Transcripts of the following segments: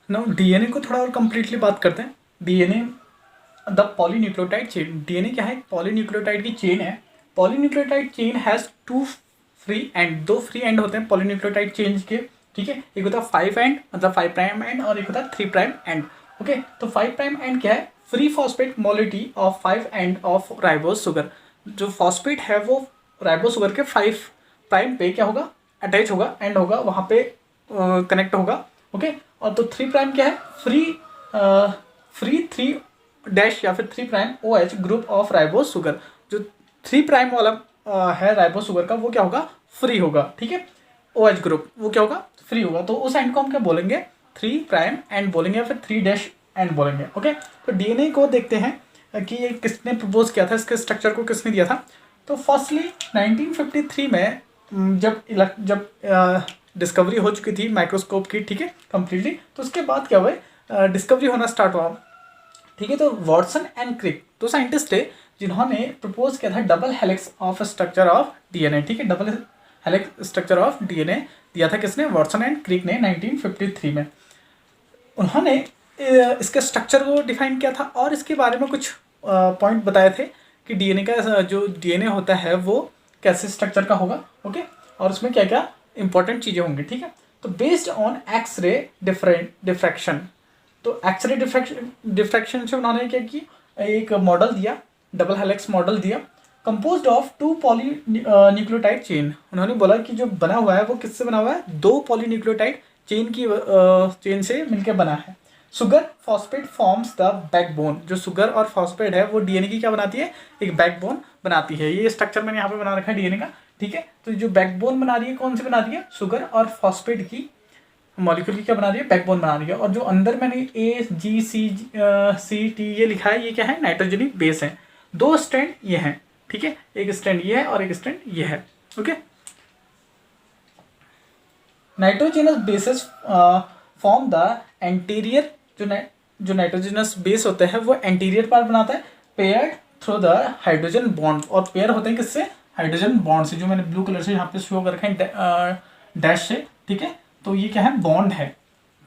Now DNA को थोड़ा और कंप्लीटली बात करते हैं। DNA the polynucleotide chain. DNA क्या है? पॉलीन्यूक्लियोटाइड की चेन है। Polynucleotide chain has two free end, दो फ्री एंड होते हैं पॉलीन्यूक्लियोटाइड चेन के, ठीक है। एक होता है 5 एंड मतलब 5 प्राइम एंड, और एक होता है 3 प्राइम एंड। ओके, तो 5 प्राइम एंड क्या है? Free phosphate molality of 5 end of ribose sugar. जो फॉस्फेट है वो राइबोज शुगर के 5 प्राइम पे क्या होगा? अटैच होगा, एंड होगा, वहाँ पे कनेक्ट होगा। ओके, और तो 3 प्राइम क्या है? फ्री फ्री 3 डैश या फिर 3 prime O H group of ribose sugar. जो 3 प्राइम वाला है राइबोज शुगर का, वो क्या होगा? फ्री होगा, ठीक है। ओ एच ग्रुप वो क्या होगा? फ्री होगा। तो उस एंड को हम क्या बोलेंगे? 3 प्राइम एंड बोलेंगे, या फिर 3 डैश एंड बोलेंगे। ओके, तो डीएनए को देखते हैं कि ये किसने प्रपोज किया था, इसके स्ट्रक्चर को किसने दिया था। तो फर्स्टली 1953 में जब डिस्कवरी हो चुकी थी माइक्रोस्कोप की, ठीक है, कम्प्लीटली, तो उसके बाद क्या हुआ? डिस्कवरी होना स्टार्ट हुआ, ठीक है। तो वॉटसन एंड क्रिक दो साइंटिस्ट थे जिन्होंने प्रपोज किया था double helix of structure of DNA, ठीक है। Double helix structure of DNA दिया था किसने? वॉटसन एंड क्रिक ने 1953 में। उन्होंने इसके स्ट्रक्चर को डिफाइन किया था और इसके बारे में कुछ पॉइंट बताए थे कि डीएनए का जो डीएनए होता है वो कैसे स्ट्रक्चर का होगा। ओके, और उसमें क्या क्या इंपॉर्टेंट चीज़ें होंगी, ठीक है। तो based on X ray diffraction, तो एक्सरे डिफ्रैक्शन से उन्होंने क्या की? एक मॉडल दिया, डबल हेलिक्स मॉडल दिया, composed of 2 poly nucleotide chain. उन्होंने बोला कि जो बना हुआ है वो किससे बना हुआ है? 2 पॉली न्यूक्लियोटाइड चेन की चेन से मिलकर बना है। Sugar phosphate forms the backbone. जो शुगर और फॉस्फेट है वो डीएनए की क्या बनाती है? एक बैकबोन बनाती है। ये स्ट्रक्चर मैंने यहाँ पे बना रखा है डीएनए का, ठीक है। तो जो बैकबोन बना रही है, कौन सी बना रही है? शुगर और फॉस्फेट की मॉलिक्यूल की क्या बना रही है? बैकबोन बना रही है। और जो अंदर मैंने AGC ये लिखा है, ये क्या है? नाइट्रोजनिक बेस है। 2 स्ट्रैंड ये हैं, ठीक है। एक स्ट्रैंड ये है और एक स्ट्रैंड ये है। Okay, nitrogenous bases form the anterior. जो नाइट्रोजनस बेस होता है वो एंटीरियर पार्ट बनाता है, paired through the hydrogen bond. और पेयर होते हैं किससे? हाइड्रोजन बॉन्ड से, जो मैंने ब्लू कलर से यहाँ पे शो कर रखे हैं डैश से, ठीक है। तो ये क्या है? बॉन्ड है,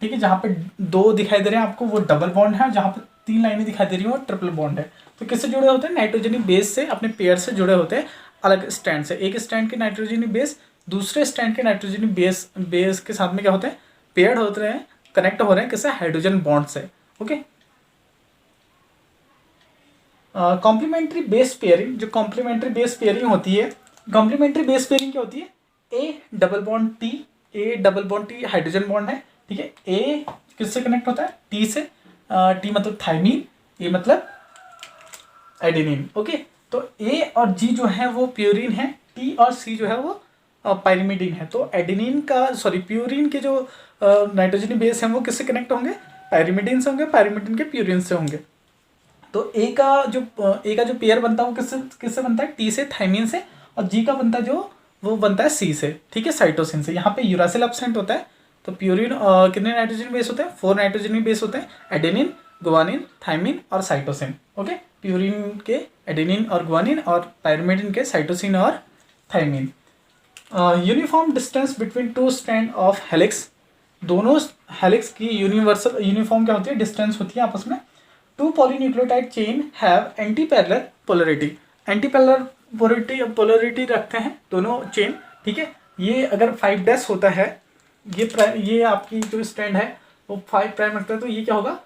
ठीक है। जहाँ पे 2 दिखाई दे रहे हैं आपको वो डबल बॉन्ड है, जहाँ पे 3 लाइनें दिखाई दे रही हैं वो ट्रिपल बॉन्ड है। तो किससे जुड़े होते हैं? नाइट्रोजनी बेस से, अपने पेयर से जुड़े होते हैं, अलग स्टैंड से। एक स्टैंड के नाइट्रोजनी बेस दूसरे स्टैंड के नाइट्रोजनी बेस के साथ में क्या होते हैं? पेयर्ड होते हैं, कनेक्ट हो रहे हैं किससे? हाइड्रोजन बॉन्ड से। Okay, complementary base pairing. जो कॉम्प्लीमेंट्री बेस पेयरिंग होती है, कॉम्प्लीमेंट्री बेस पेयरिंग क्या होती है? A double bond T, A double bond T hydrogen bond है, ठीक है। ए किससे कनेक्ट होता है? टी से। टी मतलब थाइमीन, ए मतलब एडेनिन। ओके, तो ए और जी जो है वो प्यूरिन है, टी और सी जो है वो पायरिमिडिन है। तो एडेनिन का सॉरी प्यूरिन के जो नाइट्रोजनी बेस हैं वो किससे कनेक्ट होंगे? पायरिमिडिन से होंगे, पायरिमिडिन के प्यूरिन से होंगे। तो ए का जो पेयर बनता है वो किससे किससे बनता है? टी से, थाइमीन से। और जी का बनता है जो वो बनता है सी से, ठीक है, साइटोसिन से। यहाँ पे यूरासिल एब्सेंट होता है। तो प्यूरिन कितने नाइट्रोजन बेस होते हैं? 4 नाइट्रोजन बेस होते हैं, एडेनिन, गुआनिन, थाइमिन और साइटोसिन। ओके, प्यूरिन के एडेनिन और गुआनिन, और पायरिमिडिन के साइटोसिन और thymine. Uniform distance between 2 strand of helix. दोनों हेलिक्स की यूनिफॉर्म क्या होती है? डिस्टेंस होती है आपस में। 2 polynucleotide chain have anti parallel polarity. Anti parallel polarity रखते हैं दोनों चेन, ठीक है। ये अगर 5 डैश होता है, ये आपकी जो स्ट्रैंड है वो 5 प्राइम रखता है, तो ये क्या होगा?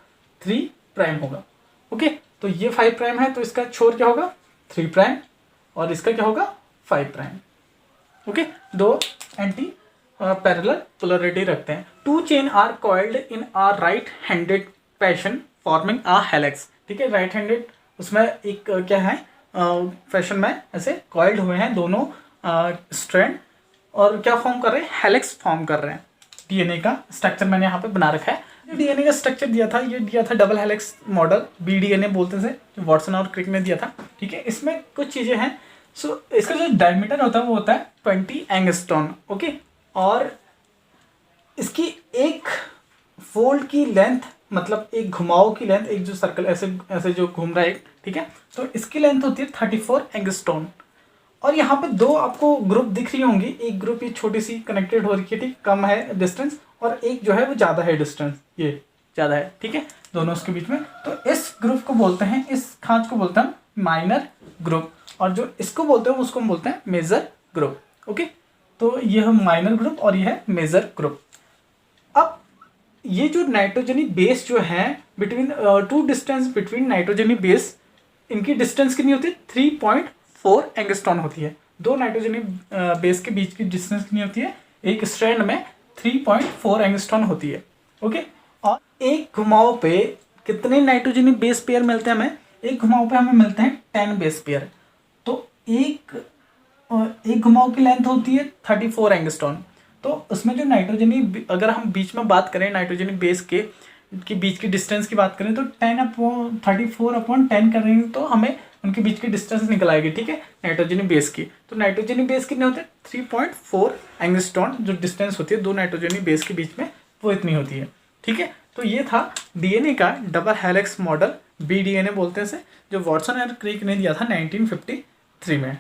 3 प्राइम होगा। ओके, तो ये 5 प्राइम है तो इसका छोर क्या होगा? 3 प्राइम, और इसका क्या होगा? 5 prime. Okay, 2 anti parallel polarity रखते हैं। 2 chain are coiled in a right handed fashion forming a helix, ठीक है। राइट हैंडेड उसमें एक क्या है? फैशन में ऐसे कॉइल्ड हुए हैं दोनों स्ट्रैंड, और क्या फॉर्म कर रहे हैं? हेलिक्स फॉर्म कर रहे हैं। डीएनए का स्ट्रक्चर मैंने यहाँ पे बना रखा है। जो डीएनए का स्ट्रक्चर दिया था, ये दिया था डबल हेलिक्स मॉडल, BDNA बोलते थे, जो वॉटसन और क्रिक ने दिया था, ठीक है। इसमें कुछ चीज़ें हैं। सो इसका जो डायमीटर होता है वो होता है 20 एंगस्ट्रॉन। ओके, और इसकी एक फोल्ड की लेंथ, मतलब एक घुमाव की लेंथ, एक जो सर्कल ऐसे ऐसे जो घूम रहा है, ठीक है, तो इसकी लेंथ होती है 34 एंगस्ट्रॉन। और यहाँ पे 2 आपको ग्रुप दिख रही होंगी। एक ग्रुप ये छोटी सी कनेक्टेड हो रही है, ठीक, कम है डिस्टेंस, और एक जो है वो ज़्यादा है डिस्टेंस, ये ज़्यादा है, ठीक है, दोनों उसके बीच में। तो इस ग्रुप को बोलते हैं, इस खांच को बोलते हैं माइनर ग्रुप, और जो इसको बोलते हैं उसको हम बोलते हैं मेजर ग्रुप। ओके, तो यह माइनर ग्रुप और यह है मेजर ग्रुप। अब ये जो नाइट्रोजनी बेस जो है between two distance between nitrogenous base, इनकी डिस्टेंस कितनी होती है 3.4 एंगस्ट्रॉन होती है। दो नाइट्रोजनी बेस के बीच की डिस्टेंस कितनी होती है, एक स्ट्रैंड में 3.4 एंगस्ट्रॉन होती है। ओके, और एक घुमाव पे कितने नाइट्रोजनी बेस पेयर मिलते हैं हमें, एक घुमाव पे हमें मिलते हैं 10 बेस पेयर। तो एक घुमाव की लेंथ होती है 34 एंगस्ट्रॉन। तो उसमें जो नाइट्रोजनी, अगर हम बीच में बात करें नाइट्रोजनी बेस के बीच की डिस्टेंस की बात करें तो 34/10 कर रही तो हमें उनके बीच की डिस्टेंस निकल आएगी, ठीक है, नाइट्रोजनी बेस की। तो नाइट्रोजनी बेस कितने होते हैं 3.4 एंगस्ट्रॉन, जो डिस्टेंस होती है दो नाइट्रोजनी बेस के बीच में वो इतनी होती है, ठीक है। तो ये था डीएनए का डबल हेलिक्स मॉडल, BDNA बोलते हैं इसे, जो वाटसन और क्रिक ने दिया था 1953 में।